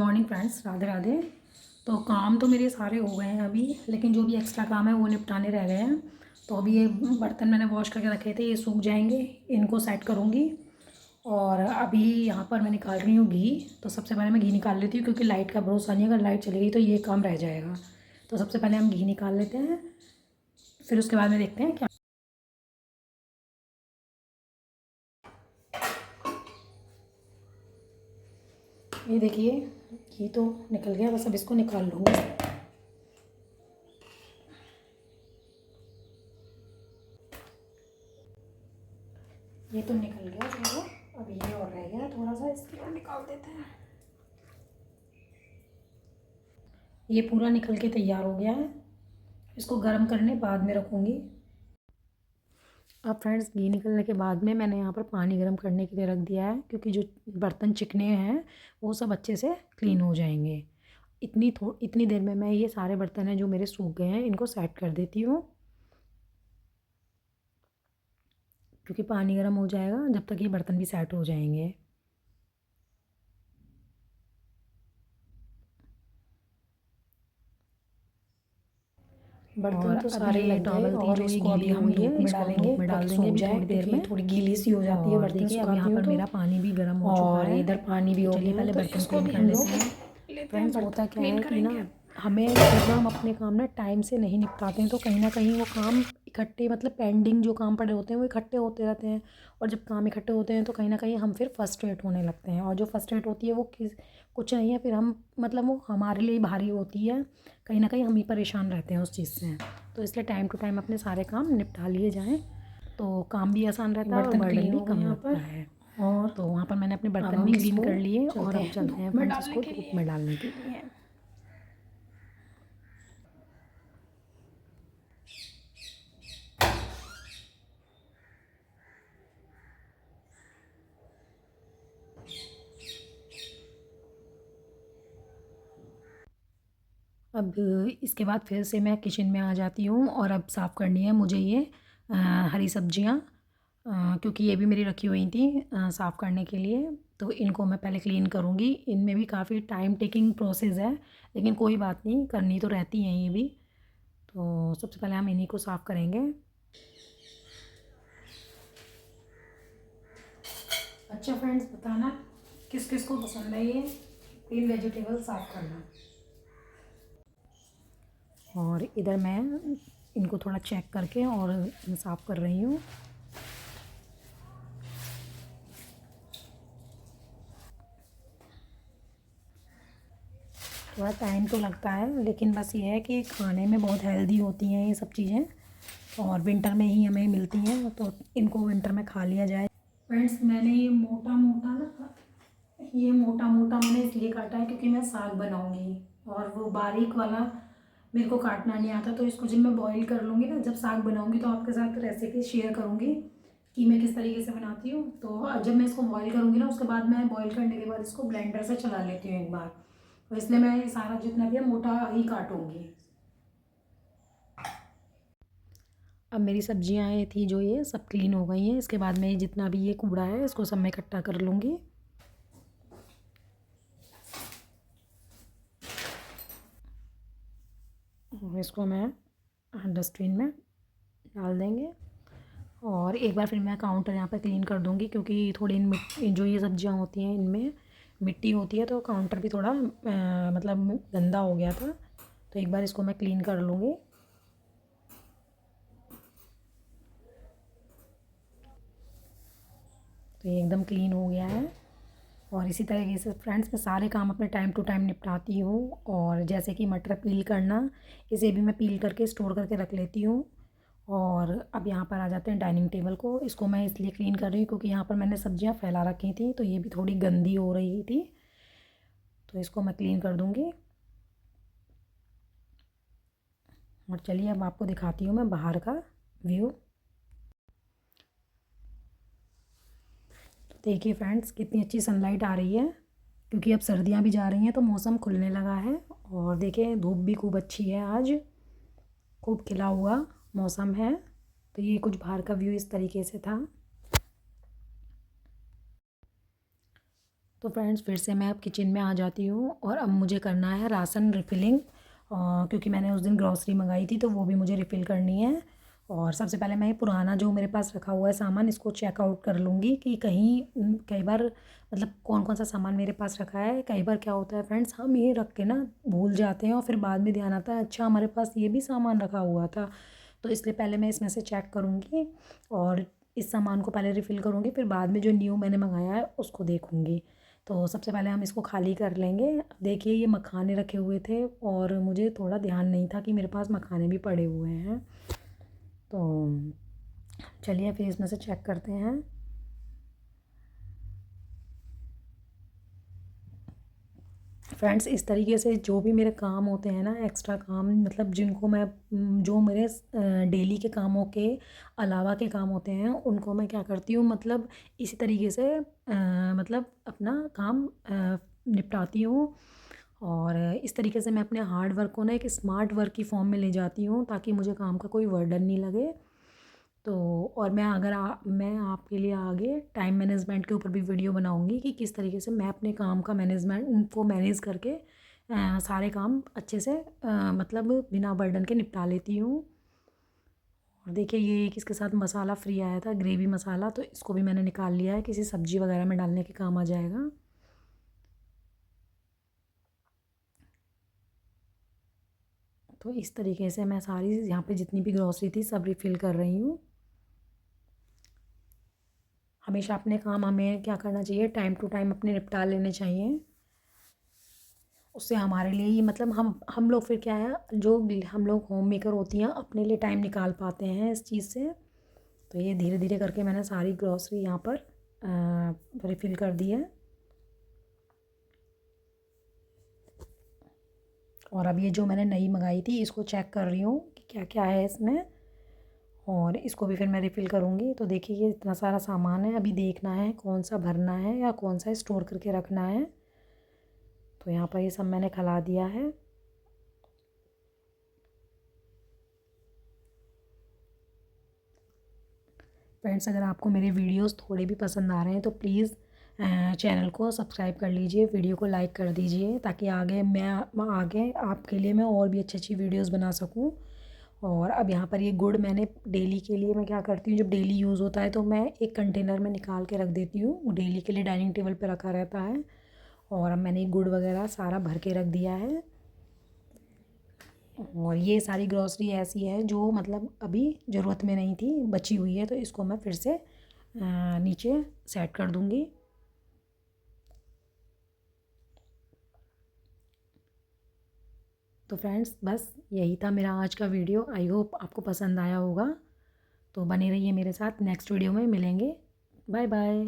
Morning friends, Radhe Radhe. तो काम तो मेरे सारे हो गए हैं अभी, लेकिन जो भी एक्स्ट्रा काम है वो निपटाने रह गए हैं। तो अभी ये बर्तन मैंने वॉश करके रखे थे, ये सूख जाएंगे, इनको सेट करूँगी। और अभी यहाँ पर मैं निकाल रही हूँ घी। तो सबसे पहले मैं घी निकाल लेती हूँ, क्योंकि लाइट का भरोसा नहीं है, अगर लाइट चली गई तो ये काम रह जाएगा। तो सबसे पहले हम घी निकाल लेते हैं, फिर उसके बाद में देखते हैं क्या। ये देखिए, घी तो निकल गया, बस अब इसको निकाल लूँगी। ये तो निकल गया चलो, अब ये और रह गया थोड़ा सा, इसको और निकाल देते हैं। ये पूरा निकल के तैयार हो गया है, इसको गर्म करने बाद में रखूँगी। अब फ्रेंड्स, घी निकलने के बाद में मैंने यहाँ पर पानी गर्म करने के लिए रख दिया है, क्योंकि जो बर्तन चिकने हैं वो सब अच्छे से क्लीन हो जाएंगे। इतनी देर में मैं ये सारे बर्तन हैं जो मेरे सूख गए हैं, इनको सेट कर देती हूँ, क्योंकि पानी गर्म हो जाएगा जब तक ये बर्तन भी सेट हो जाएंगे। बर्तन तो सारे लग गए और इसको अभी हम धूप में डालेंगे, धूप में डाल देंगे अभी थोड़ी देर में। थोड़ी गीली सी हो जाती है बर्तन सुखाती हूँ तो। मेरा पानी भी गर्म हो चुका है और इधर पानी भी हो गया। पहले बर्तन क्लीन कर लेते हैं। फ्रेंड्स, होता क्या है कि ना, हमें जब हम अपने काम ना टाइम से नहीं निपटाते हैं तो कहीं ना कहीं वो काम इकट्ठे, मतलब पेंडिंग जो काम पड़े होते हैं वो इकट्ठे होते रहते हैं। और जब काम इकट्ठे होते हैं तो कहीं ना कहीं हम फिर फर्स्ट्रेट होने लगते हैं, और जो फर्स्ट्रेट होती है वो कुछ नहीं है, फिर हम मतलब वो हमारे लिए भारी होती है। कहीं ना कहीं हम ही परेशान रहते हैं उस चीज़ से। तो इसलिए टाइम टू टाइम अपने सारे काम निपटा लिए जाएँ तो काम भी आसान रहता है और बर्डन भी कम लगता है। और तो वहाँ पर मैंने अपने बर्तन भी क्लीन कर लिए और अब चलते हैं फ्रेंड्स इसको धूप में डालने के लिए। अब इसके बाद फिर से मैं किचन में आ जाती हूँ और अब साफ़ करनी है मुझे ये हरी सब्जियाँ, क्योंकि ये भी मेरी रखी हुई थी साफ़ करने के लिए। तो इनको मैं पहले क्लीन करूँगी। इनमें भी काफ़ी टाइम टेकिंग प्रोसेस है, लेकिन कोई बात नहीं, करनी तो रहती हैं ये भी। तो सबसे पहले हम इन्हीं को साफ़ करेंगे। अच्छा फ्रेंड्स, बताना किस किस को पसंद है ये ग्रीन वेजिटेबल साफ़ करना। और इधर मैं इनको थोड़ा चेक करके और साफ़ कर रही हूँ। थोड़ा टाइम तो लगता है, लेकिन बस ये है कि खाने में बहुत हेल्दी होती हैं ये सब चीज़ें, और विंटर में ही हमें मिलती हैं, तो इनको विंटर में खा लिया जाए। फ्रेंड्स, मैंने ये मोटा मोटा मैंने इसलिए काटा है क्योंकि मैं साग बनाऊंगी, और वो बारीक वाला मेरे को काटना नहीं आता। तो इसको जब मैं बॉईल कर लूँगी ना, जब साग बनाऊंगी, तो आपके साथ रेसिपी शेयर करूँगी कि मैं किस तरीके से बनाती हूँ। तो जब मैं इसको बॉईल करूँगी ना, उसके बाद मैं बॉईल करने के बाद इसको ब्लेंडर से चला लेती हूँ एक बार। तो इसलिए मैं ये सारा जितना भी है मोटा ही काटूँगी। अब मेरी सब्जियाँ थी जो ये सब क्लीन हो गई हैं। इसके बाद में जितना भी ये कूड़ा है इसको सब मैं इकट्ठा कर लूँगी। इसको मैं डस्टबिन में डाल देंगे। और एक बार फिर मैं काउंटर यहाँ पर क्लीन कर दूँगी, क्योंकि थोड़ी जो ये सब्जियाँ होती हैं इनमें मिट्टी होती है, तो काउंटर भी थोड़ा मतलब गंदा हो गया था। तो एक बार इसको मैं क्लीन कर लूँगी। तो ये एकदम क्लीन हो गया है। और इसी तरीके से फ्रेंड्स, मैं सारे काम अपने टाइम टू टाइम निपटाती हूँ। और जैसे कि मटर पील करना, इसे भी मैं पील करके स्टोर करके रख लेती हूँ। और अब यहाँ पर आ जाते हैं डाइनिंग टेबल को। इसको मैं इसलिए क्लीन कर रही हूँ क्योंकि यहाँ पर मैंने सब्जियाँ फैला रखी थी, तो ये भी थोड़ी गंदी हो रही थी। तो इसको मैं क्लीन कर दूँगी। और चलिए अब आपको दिखाती हूँ मैं बाहर का व्यू। देखिए फ्रेंड्स, कितनी अच्छी सनलाइट आ रही है, क्योंकि अब सर्दियाँ भी जा रही हैं तो मौसम खुलने लगा है। और देखिए धूप भी खूब अच्छी है आज, खूब खिला हुआ मौसम है। तो ये कुछ बाहर का व्यू इस तरीके से था। तो फ्रेंड्स फिर से मैं अब किचन में आ जाती हूँ और अब मुझे करना है राशन रिफ़िलिंग, क्योंकि मैंने उस दिन ग्रॉसरी मंगाई थी तो वो भी मुझे रिफ़िल करनी है। और सबसे पहले मैं ये पुराना जो मेरे पास रखा हुआ है सामान, इसको चेकआउट कर लूँगी कि कहीं कई बार मतलब कौन कौन सा सामान मेरे पास रखा है। कई बार क्या होता है फ्रेंड्स, हम ये रख के ना भूल जाते हैं और फिर बाद में ध्यान आता है अच्छा हमारे पास ये भी सामान रखा हुआ था। तो इसलिए पहले मैं इसमें से चेक करूँगी और इस सामान को पहले रिफ़िल करूँगी, फिर बाद में जो न्यू मैंने मंगाया है उसको देखूँगी। तो सबसे पहले हम इसको खाली कर लेंगे। देखिए ये मखाने रखे हुए थे और मुझे थोड़ा ध्यान नहीं था कि मेरे पास मखाने भी पड़े हुए हैं। तो चलिए फिर इसमें से चेक करते हैं। फ्रेंड्स इस तरीके से जो भी मेरे काम होते हैं ना, एक्स्ट्रा काम, मतलब जिनको मैं जो मेरे डेली के कामों के अलावा के काम होते हैं उनको मैं क्या करती हूँ, मतलब इसी तरीके से मतलब अपना काम निपटाती हूँ। और इस तरीके से मैं अपने हार्ड वर्क को ना एक स्मार्ट वर्क की फॉर्म में ले जाती हूँ ताकि मुझे काम का कोई बर्डन नहीं लगे। तो और मैं आपके लिए आगे टाइम मैनेजमेंट के ऊपर भी वीडियो बनाऊंगी कि किस तरीके से मैं अपने काम का मैनेजमेंट को मैनेज करके सारे काम अच्छे से मतलब बिना बर्डन के निपटा लेती हूँ। और देखिए ये एक इसके साथ मसाला फ्री आया था, ग्रेवी मसाला, तो इसको भी मैंने निकाल लिया है, किसी सब्जी वगैरह में डालने के काम आ जाएगा। तो इस तरीके से मैं सारी यहाँ पे जितनी भी ग्रॉसरी थी सब रिफ़िल कर रही हूँ। हमेशा अपने काम हमें क्या करना चाहिए, टाइम टू टाइम अपने निपटा लेने चाहिए। उससे हमारे लिए ही मतलब हम लोग फिर क्या है, जो हम लोग होम मेकर होती हैं अपने लिए टाइम निकाल पाते हैं इस चीज़ से। तो ये धीरे धीरे करके मैंने सारी ग्रॉसरी यहाँ पर रिफ़िल कर दी है। और अब ये जो मैंने नई मंगाई थी इसको चेक कर रही हूँ कि क्या क्या है इसमें, और इसको भी फिर मैं रिफ़िल करूँगी। तो देखिए ये इतना सारा सामान है, अभी देखना है कौन सा भरना है या कौन सा स्टोर करके रखना है। तो यहाँ पर ये सब मैंने खिला दिया है। फ्रेंड्स अगर आपको मेरे वीडियोस थोड़े भी पसंद आ रहे हैं तो प्लीज़ चैनल को सब्सक्राइब कर लीजिए, वीडियो को लाइक कर दीजिए ताकि आगे आपके लिए मैं और भी अच्छी अच्छी वीडियोस बना सकूं। और अब यहाँ पर ये गुड़ मैंने डेली के लिए मैं क्या करती हूँ, जब डेली यूज़ होता है तो मैं एक कंटेनर में निकाल के रख देती हूँ, वो डेली के लिए डाइनिंग टेबल पर रखा रहता है। और अब मैंने गुड़ वगैरह सारा भर के रख दिया है। और ये सारी ग्रॉसरी ऐसी है जो मतलब अभी ज़रूरत में नहीं थी, बची हुई है, तो इसको मैं फिर से नीचे सेट कर दूँगी। तो फ्रेंड्स बस यही था मेरा आज का वीडियो, आई होप आपको पसंद आया होगा। तो बने रहिए मेरे साथ, नेक्स्ट वीडियो में मिलेंगे। Bye bye.